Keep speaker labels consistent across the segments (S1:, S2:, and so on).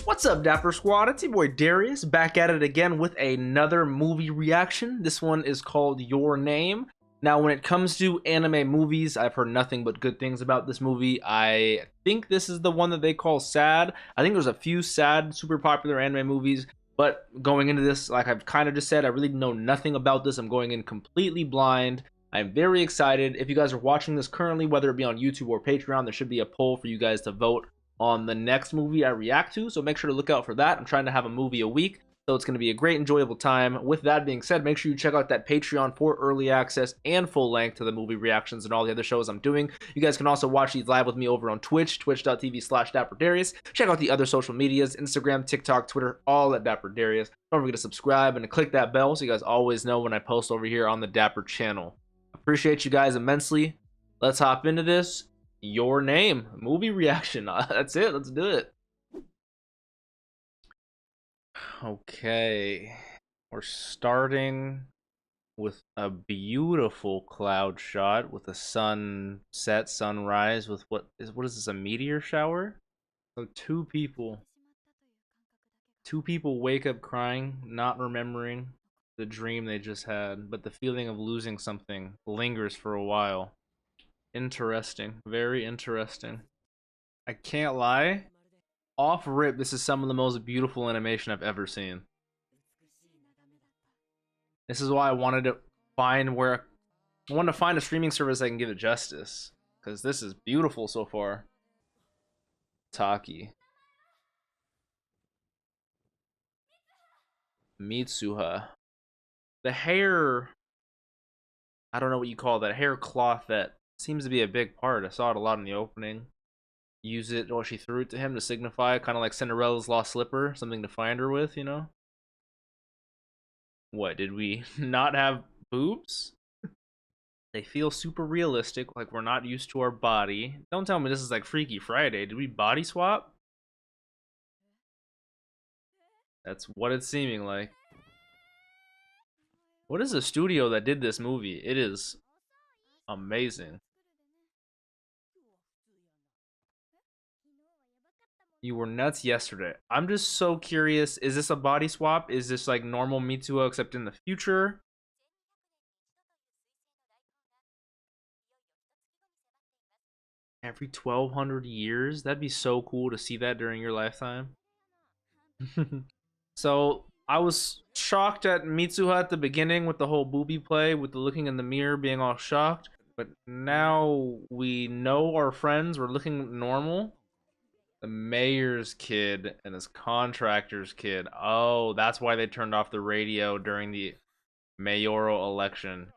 S1: What's up, Dapper Squad? It's your boy Darius, back at it again with another movie reaction. This one is called Your Name. Now, when it comes to anime movies, I've heard nothing but good things about this movie. I think this is the one that they call sad. I think there's a few sad, super popular anime movies, but going into this, like I've kind of just said, I really know nothing about this. I'm going in completely blind. I'm very excited. If you guys are watching this currently, whether it be on YouTube or Patreon, there should be a poll for you guys to vote on the next movie I react to, so make sure to look out for that. I'm trying to have a movie a week, so it's going to be a great, enjoyable time. With that being said, make sure you check out that Patreon for early access and full length to the movie reactions and all the other shows I'm doing. You guys can also watch these live with me over on Twitch, twitch.tv/DapperDarius. Check out the other social medias, Instagram, TikTok, Twitter, all at DapperDarius. Don't forget to subscribe and to click that bell so you guys always know when I post over here on the Dapper channel. Appreciate you guys immensely. Let's hop into this. Your Name movie reaction. That's it. Let's do it. Okay, we're starting with a beautiful cloud shot with a sunset, sunrise with what is this, a meteor shower? So two people wake up crying, not remembering the dream they just had, but the feeling of losing something lingers for a while. Interesting, very interesting. I can't lie, off rip, this is some of the most beautiful animation I've ever seen. This is why I wanted to find a streaming service that can give it justice, because this is beautiful so far. Taki. Mitsuha. The hair, I don't know what you call that, hair cloth that seems to be a big part. I saw it a lot in the opening. Use it, or she threw it to him to signify, kind of like Cinderella's lost slipper, something to find her with, you know? What, did we not have boobs? They feel super realistic, like we're not used to our body. Don't tell me this is like Freaky Friday. Did we body swap? That's what it's seeming like. What is the studio that did this movie? It is amazing. You were nuts yesterday. I'm just so curious. Is this a body swap? Is this like normal Mitsuha except in the future? Every 1200 years? That'd be so cool to see that during your lifetime. So I was shocked at Mitsuha at the beginning with the whole booby play, with the looking in the mirror being all shocked. But now we know our friends, we're looking normal. The mayor's kid and his contractor's kid. Oh, that's why they turned off the radio during the mayoral election.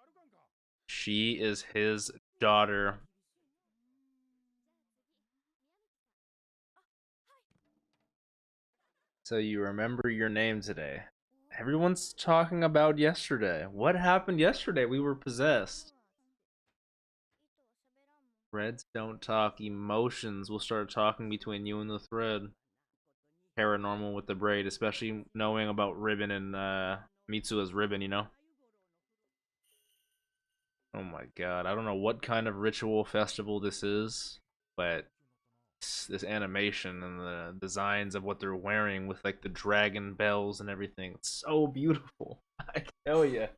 S1: She is his daughter. So you remember your name today. Everyone's talking about yesterday. What happened yesterday? We were possessed. Threads don't talk. Emotions will start talking between you and the thread. Paranormal with the braid, especially knowing about Ribbon and Mitsuha's ribbon, you know? Oh my god, I don't know what kind of ritual festival this is, but this animation and the designs of what they're wearing with like the dragon bells and everything, it's so beautiful. I tell you.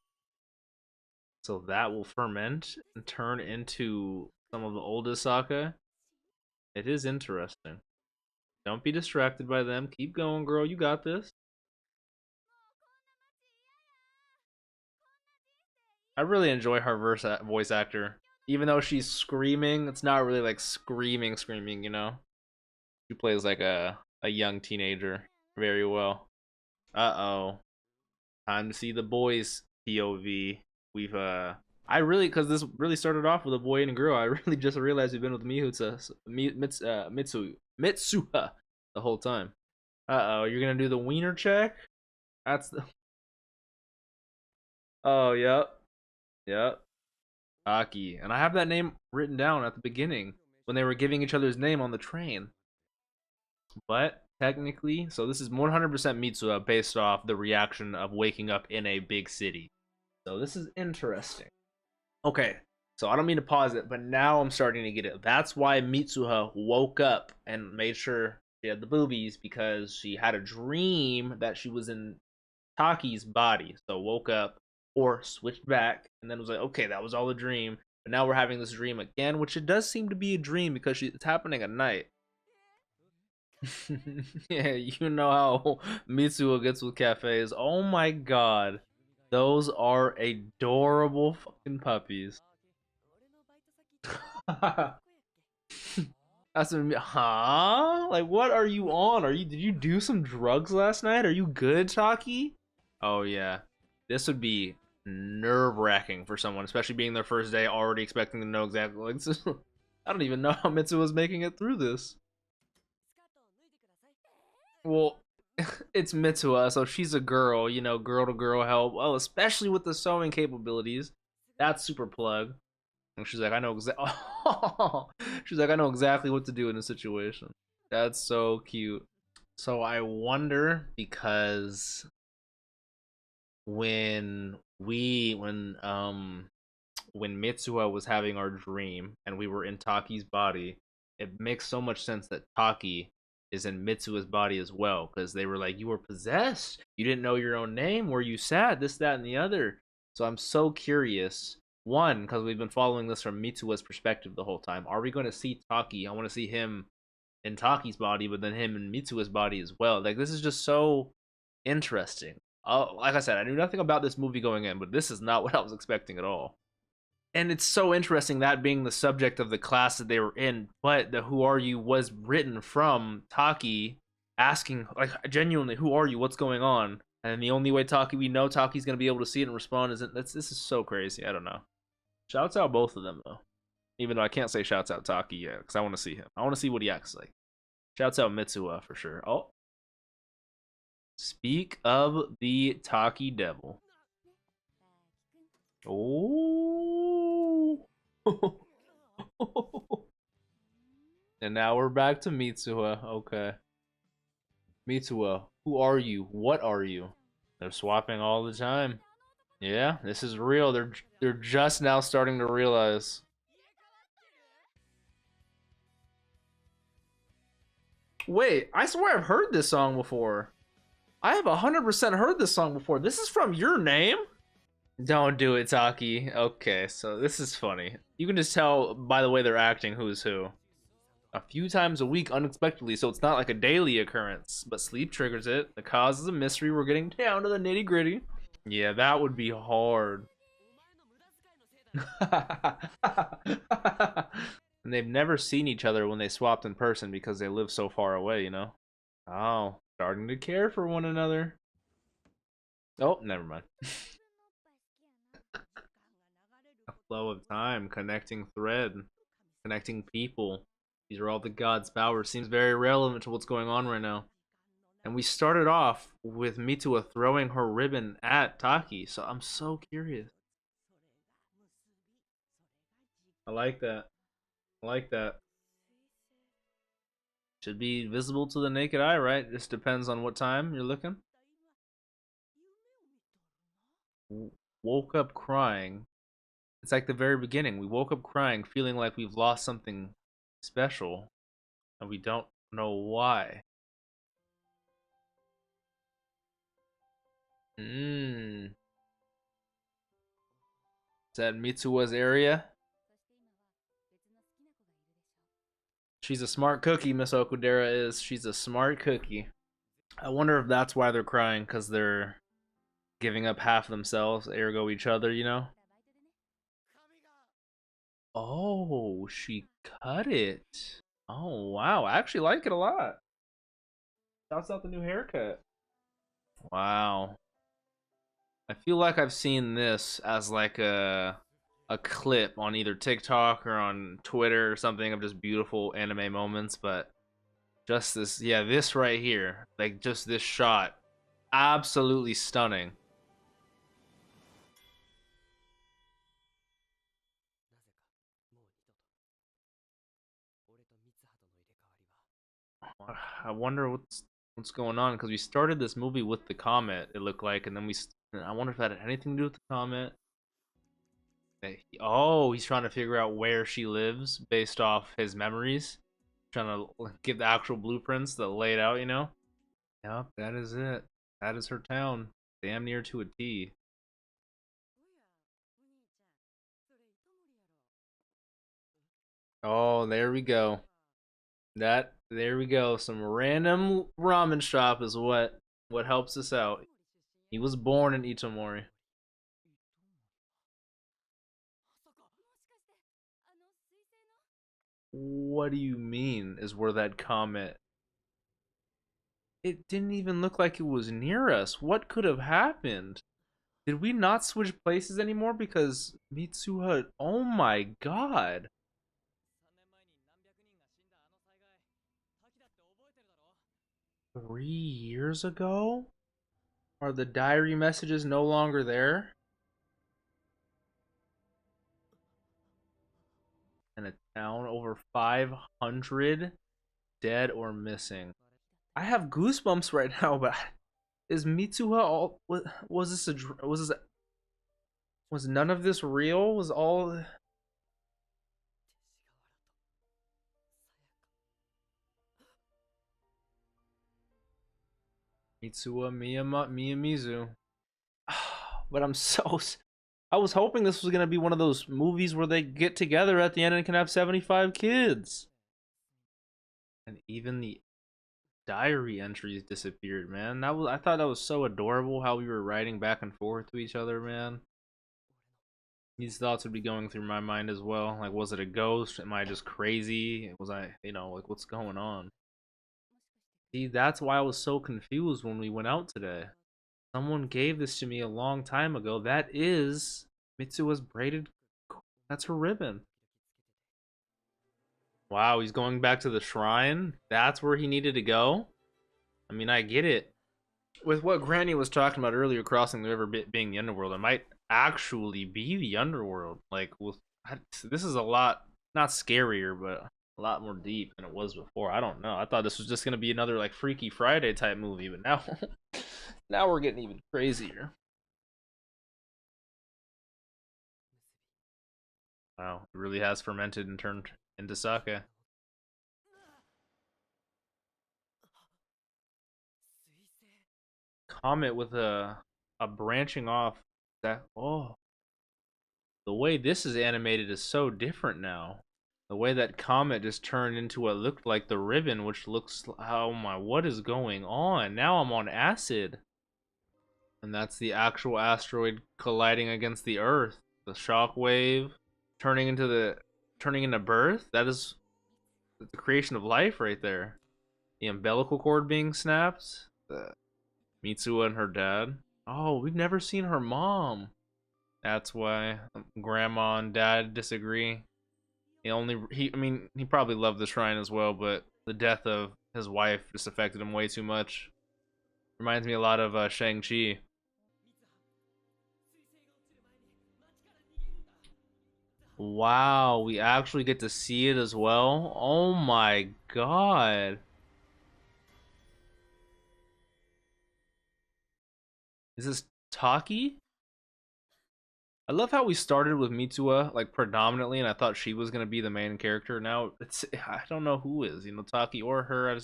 S1: So that will ferment and turn into some of the oldest sake. It is interesting. Don't be distracted by them. Keep going, girl. You got this. I really enjoy her voice actor. Even though she's screaming, it's not really like screaming, you know? She plays like a young teenager very well. Uh-oh. Time to see the boys POV. We've I really, because this really started off with a boy and a girl. I really just realized we've been with Mitsuha the whole time. Uh-oh, you're gonna do the wiener check? That's the... Oh, yep. Yep. Taki. And I have that name written down at the beginning when they were giving each other's name on the train. But technically, so this is 100% Mitsuha based off the reaction of waking up in a big city. So this is interesting. Okay, so I don't mean to pause it, but now I'm starting to get it. That's why Mitsuha woke up and made sure She had the boobies because she had a dream that she was in Taki's body. So woke up or switched back and then was like, okay, that was all a dream. But now we're having this dream again, which it does seem to be a dream because it's happening at night. Yeah, you know how Mitsuha gets with cafes. Oh my god. Those are adorable fucking puppies. That's huh? Like, what are you on? Did you do some drugs last night? Are you good, Taki? Oh yeah, this would be nerve-wracking for someone, especially being their first day, already expecting to know exactly. Like, I don't even know how Mitsu was making it through this. Well, it's Mitsuha, so she's a girl, you know, girl to girl help. Well, especially with the sewing capabilities, that's super plug. And she's like, I know exactly. She's like, I know exactly what to do in a situation. That's so cute. So I wonder because when we when Mitsuha was having our dream and we were in Taki's body, it makes so much sense that Taki is in Mitsuha's body as well, because they were like, you were possessed, you didn't know your own name, were you sad, this, that, and the other. So I'm so curious. One, because we've been following this from Mitsuha's perspective the whole time. Are we going to see Taki? I want to see him in Taki's body, but then him in Mitsuha's body as well. Like, this is just so interesting. Like I said, I knew nothing about this movie going in, but this is not what I was expecting at all. And it's so interesting that being the subject of the class that they were in, but the "Who are you" was written from Taki asking, like, genuinely, "Who are you? What's going on?" And the only way we know Taki's gonna be able to see it and respond is this is so crazy. I don't know. Shouts out both of them though. Even though I can't say shouts out Taki yet, because I want to see him. I want to see what he acts like. Shouts out Mitsuha for sure. Oh, speak of the Taki devil. Oh. And now we're back to Mitsuha. Okay. Mitsuha, who are you? What are you? They're swapping all the time. Yeah, this is real. They're just now starting to realize. Wait, I swear I've heard this song before. I have 100% heard this song before. This is from Your Name? Don't do it, Taki. Okay, so this is funny. You can just tell by the way they're acting who's who. A few times a week unexpectedly, so it's not like a daily occurrence, but sleep triggers it. The cause is a mystery. We're getting down to the nitty gritty. Yeah, that would be hard. And they've never seen each other when they swapped in person because they live so far away, you know? Oh, starting to care for one another. Oh, never mind. A flow of time, connecting thread, connecting people. These are all the gods' powers. Seems very relevant to what's going on right now. And we started off with Mitsuha throwing her ribbon at Taki, so I'm so curious. I like that. I like that. Should be visible to the naked eye, right? Just depends on what time you're looking. Woke up crying. It's like the very beginning. We woke up crying, feeling like we've lost something special, and we don't know why. Is that Mitsuha's area? She's a smart cookie, Miss Okudera is. She's a smart cookie. I wonder if that's why they're crying, because they're giving up half themselves, ergo each other, you know? Oh, she cut it. Oh, wow. I actually like it a lot. Shouts out the new haircut. Wow. I feel like I've seen this as like a clip on either TikTok or on Twitter or something of just beautiful anime moments, but just this, yeah, this right here, like just this shot, absolutely stunning. I wonder what's going on, because we started this movie with the comet, it looked like, and then I wonder if that had anything to do with the comet. Oh, he's trying to figure out where she lives based off his memories. trying to give the actual blueprints that laid out, you know? Yep, that is it. That is her town. Damn near to a T. Oh, there we go. There we go. Some random ramen shop is what helps us out. He was born in Itomori. What do you mean is where that comet? It didn't even look like it was near us. What could have happened? Did we not switch places anymore because Mitsuha? Oh my god. 3 years ago? Are the diary messages no longer there? In a town over 500 dead or missing. I have goosebumps right now, but is Mitsuha all was this was none of this real? Was all Mitsuha Miyamizu? But I was hoping this was gonna be one of those movies where they get together at the end and can have 75 kids. And even the diary entries disappeared, man. I thought that was so adorable how we were writing back and forth to each other, man. These thoughts would be going through my mind as well. Like, was it a ghost? Am I just crazy? Was I, like, what's going on? See, that's why I was so confused when we went out today. Someone gave this to me a long time ago. That is Mitsuha's braided. That's her ribbon. Wow, he's going back to the shrine. That's where he needed to go. I mean, I get it. With what Granny was talking about earlier, crossing the river being the underworld, it might actually be the underworld. Like, this is a lot, not scarier, but a lot more deep than it was before. I don't know. I thought this was just gonna be another like Freaky Friday type movie, but now, now we're getting even crazier. Wow, it really has fermented and turned into sake. Comet with a branching off that the way this is animated is so different now. The way that comet just turned into what looked like the ribbon, which looks, oh my, what is going on? Now I'm on acid. And that's the actual asteroid colliding against the Earth. The shockwave turning into birth. That is the creation of life right there. The umbilical cord being snapped. Mitsuha and her dad. Oh, we've never seen her mom. That's why grandma and dad disagree. I mean, he probably loved the shrine as well, but the death of his wife just affected him way too much. Reminds me a lot of Shang-Chi. Wow, we actually get to see it as well. Oh my god. Is this Taki? I love how we started with Mitsuha like predominantly, and I thought she was gonna be the main character. Now I don't know who is, Taki or her.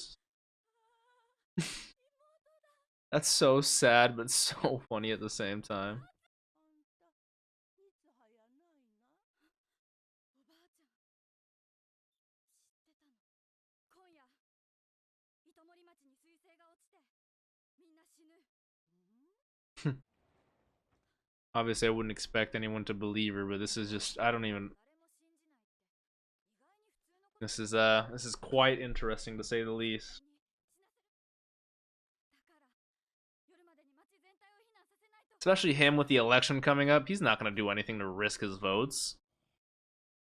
S1: That's so sad, but so funny at the same time. Obviously, I wouldn't expect anyone to believe her, but this is just I don't even. This is quite interesting to say the least. Especially him with the election coming up. He's not going to do anything to risk his votes.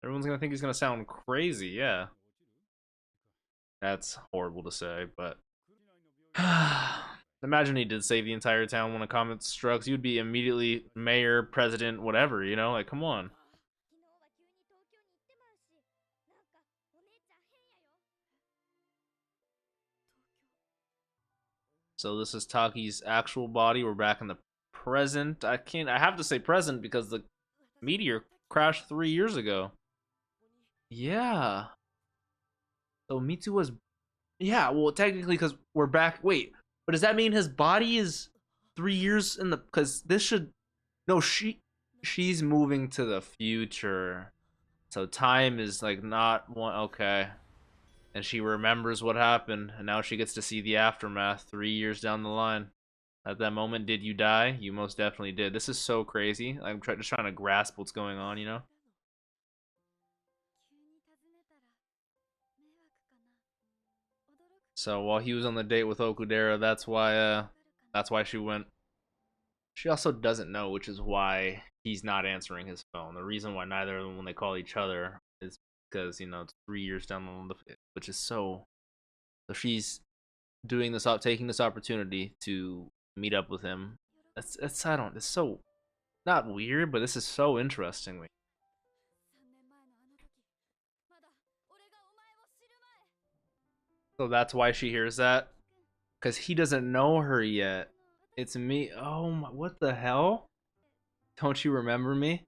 S1: Everyone's going to think he's going to sound crazy, yeah. That's horrible to say, but... Imagine he did save the entire town when a comet struck. He would be immediately mayor, president, whatever, Like, come on. So this is Taki's actual body. We're back in the present. I have to say present because the meteor crashed 3 years ago. Yeah. So Mitsu was, yeah, well, technically, because we're back. Wait, but does that mean his body is 3 years in the? Because this should, no, she's moving to the future, so time is like not one. Okay, and she remembers what happened, and now she gets to see the aftermath 3 years down the line. At that moment, did you die? You most definitely did. This is so crazy. I'm just trying to grasp what's going on, you know? So while he was on the date with Okudera, that's why she went. She also doesn't know, which is why he's not answering his phone. The reason why neither of them, when they call each other, is because it's 3 years down the, which is so. So she's doing this, taking this opportunity to meet up with him. It's I don't. It's so not weird, but this is so interesting. So that's why she hears that, because he doesn't know her yet. It's me. Oh my, what the hell? Don't you remember me?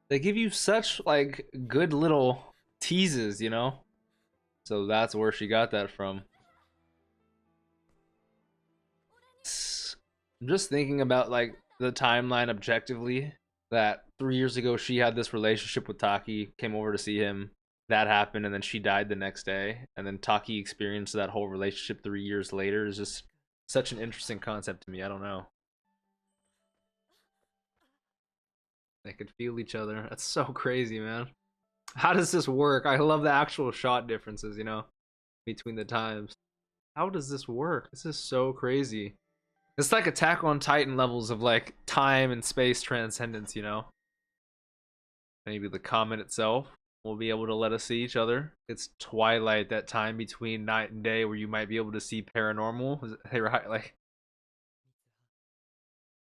S1: They give you such like good little teases, you know? So that's where she got that from. I'm just thinking about like the timeline objectively, that 3 years ago she had this relationship with Taki, came over to see him. That happened, and then she died the next day. And then Taki experienced that whole relationship 3 years later. Is just such an interesting concept to me. I don't know. They could feel each other. That's so crazy, man. How does this work? I love the actual shot differences, between the times. How does this work? This is so crazy. It's like Attack on Titan levels of like time and space transcendence. Maybe the comet itself will be able to let us see each other. It's twilight, that time between night and day where you might be able to see paranormal. They right, like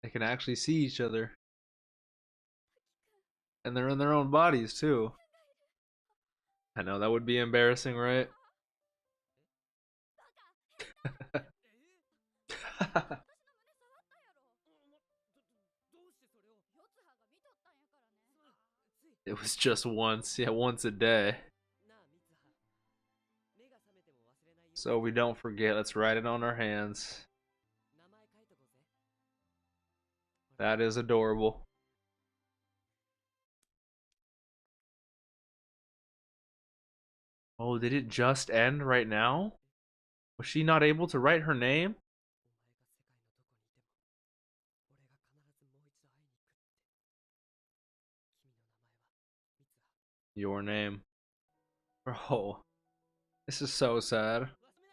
S1: they can actually see each other, and they're in their own bodies too. I know that would be embarrassing, right? It was just once, yeah, once a day. So we don't forget. Let's write it on our hands. That is adorable. Oh, did it just end right now? Was she not able to write her name? Your name. Bro, this is so sad.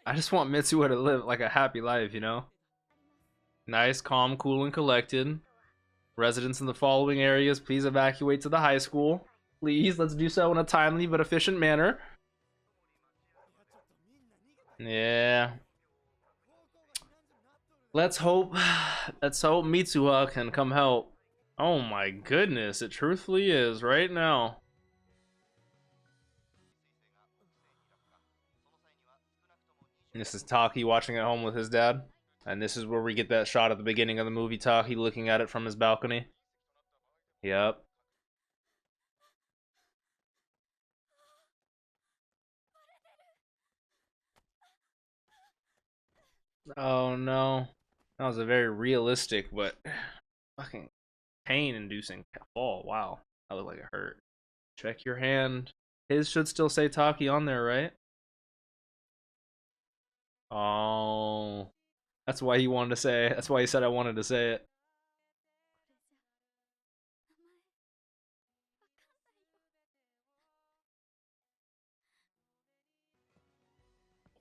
S1: I just want Mitsuha to live like a happy life. Nice, calm, cool, and collected. Residents in the following areas, please evacuate to the high school. Please, let's do so in a timely but efficient manner. Yeah. Let's hope Mitsuha can come help. Oh my goodness, it truthfully is right now. This is Taki watching at home with his dad. And this is where we get that shot at the beginning of the movie, Taki looking at it from his balcony. Yep. Oh no. That was a very realistic but fucking pain-inducing fall. Wow. That looked like it hurt. Check your hand. His should still say Taki on there, right? Oh. That's why he wanted to say it. That's why he said I wanted to say it.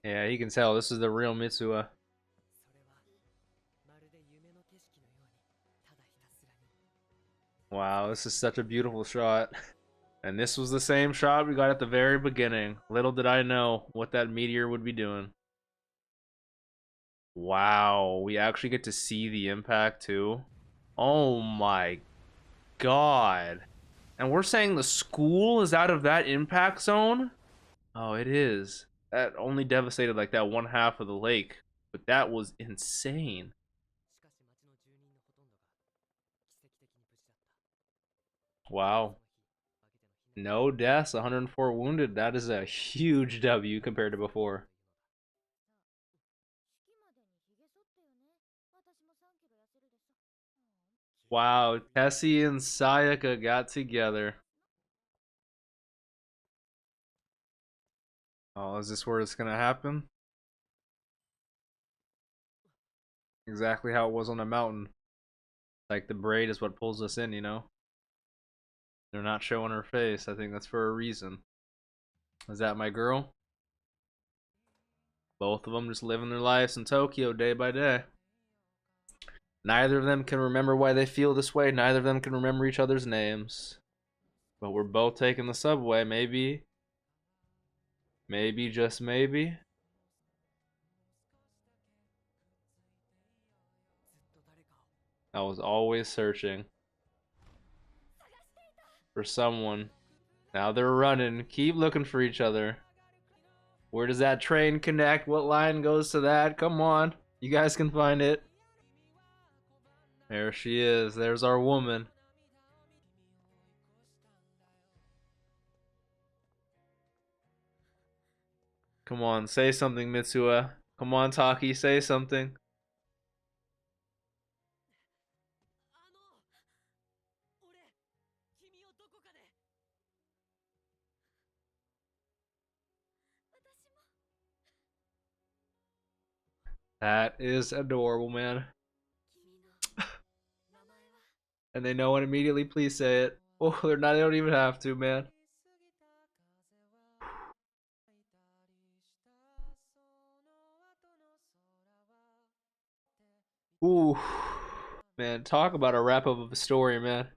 S1: Yeah, you can tell this is the real Mitsuha. Wow, this is such a beautiful shot. And this was the same shot we got at the very beginning. Little did I know what that meteor would be doing. Wow, we actually get to see the impact too. Oh my god. And we're saying the school is out of that impact zone? Oh, it is. That only devastated like that one half of the lake. But that was insane. Wow. No deaths, 104 wounded. That is a huge W compared to before. Wow, Tessie and Sayaka got together. Oh, is this where it's gonna happen? Exactly how it was on the mountain. Like the braid is what pulls us in, you know? They're not showing her face. I think that's for a reason. Is that my girl? Both of them just living their lives in Tokyo day by day. Neither of them can remember why they feel this way. Neither of them can remember each other's names. But we're both taking the subway. Maybe. Maybe, just maybe. I was always searching for someone. Now they're running. Keep looking for each other. Where does that train connect? What line goes to that? Come on. You guys can find it. There she is. There's our woman. Come on, say something, Mitsuha. Come on, Taki, say something. That is adorable, man. And they know it immediately. Please say it. Oh, they're not. They don't even have to, man. Ooh, man. Talk about a wrap up of a story, man.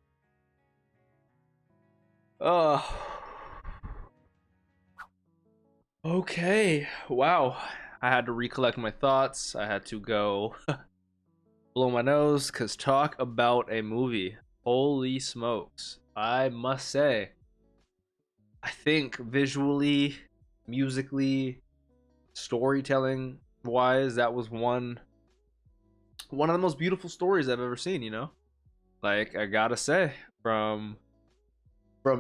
S1: Oh. Okay. Wow. I had to recollect my thoughts. I had to go blow my nose because talk about a movie. Holy smokes. I must say, I think visually, musically, storytelling wise, that was one of the most beautiful stories I've ever seen, you know? Like I gotta say, from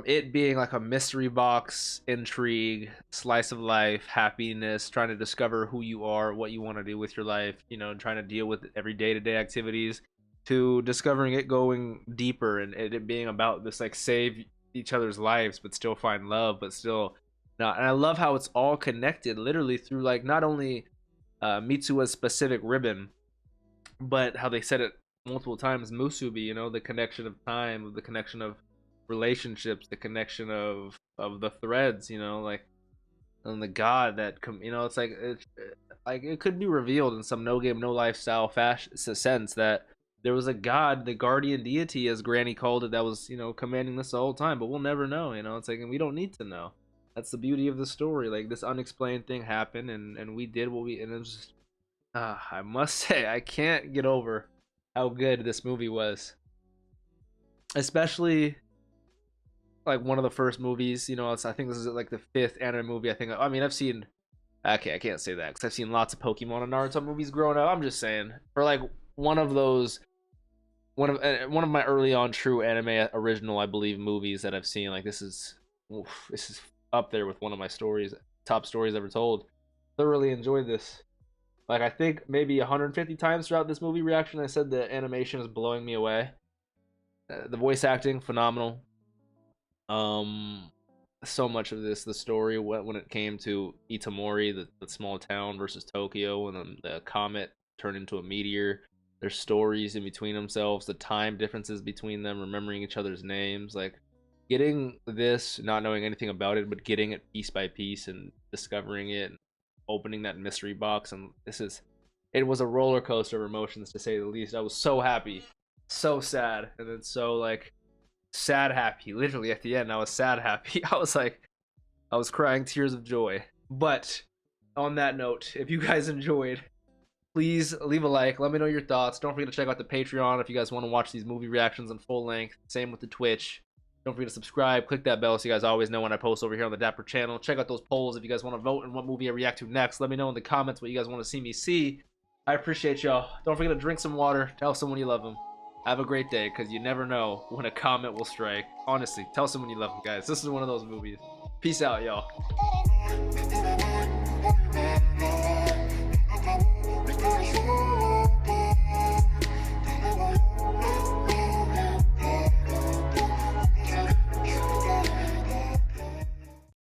S1: it being like a mystery box, intrigue, slice of life, happiness, trying to discover who you are, what you want to do with your life, you know, trying to deal with every day-to-day activities, to discovering it going deeper and it being about this like save each other's lives but still find love but still not. And I love how it's all connected literally through like not only Mitsuha's specific ribbon, but how they said it multiple times, musubi, you know, the connection of time, the connection of relationships, the connection of the threads, you know, like, and the god that you know, it's like it could be revealed in some no game no lifestyle fashion sense that there was a god, the guardian deity as Granny called it, that was, you know, commanding this the whole time, but we'll never know, you know. It's like, and we don't need to know. That's the beauty of the story. Like this unexplained thing happened and we did what we, and it was just I must say, I can't get over how good this movie was. Especially like one of the first movies, you know, I think this is like the fifth anime movie. I mean, I've seen, okay, I can't say that because I've seen lots of Pokemon and Naruto movies growing up. I'm just saying, for like one of those, one of my early on true anime original, I believe, movies that I've seen. Like this is up there with one of my stories, top stories ever told. Thoroughly enjoyed this. Like I think maybe 150 times throughout this movie reaction, I said the animation is blowing me away. The voice acting phenomenal. Um, so much of this, the story when it came to Itomori, the small town versus Tokyo, and then the comet turned into a meteor. Their stories in between themselves, the time differences between them, remembering each other's names, like getting this, not knowing anything about it, but getting it piece by piece and discovering it, and opening that mystery box, and it was a roller coaster of emotions to say the least. I was so happy, so sad, and then so like sad happy. Literally at the end, I was sad happy. I was crying tears of joy. But on that note, if you guys enjoyed, please leave a like. Let me know your thoughts. Don't forget to check out the Patreon if you guys want to watch these movie reactions in full length. Same with the Twitch. Don't forget to subscribe. Click that bell so you guys always know when I post over here on the Dapper channel. Check out those polls if you guys want to vote on what movie I react to next. Let me know in the comments what you guys want to see me see. I appreciate y'all. Don't forget to drink some water. Tell someone you love them. Have a great day, because you never know when a comet will strike. Honestly, tell someone you love them, guys. This is one of those movies. Peace out, y'all.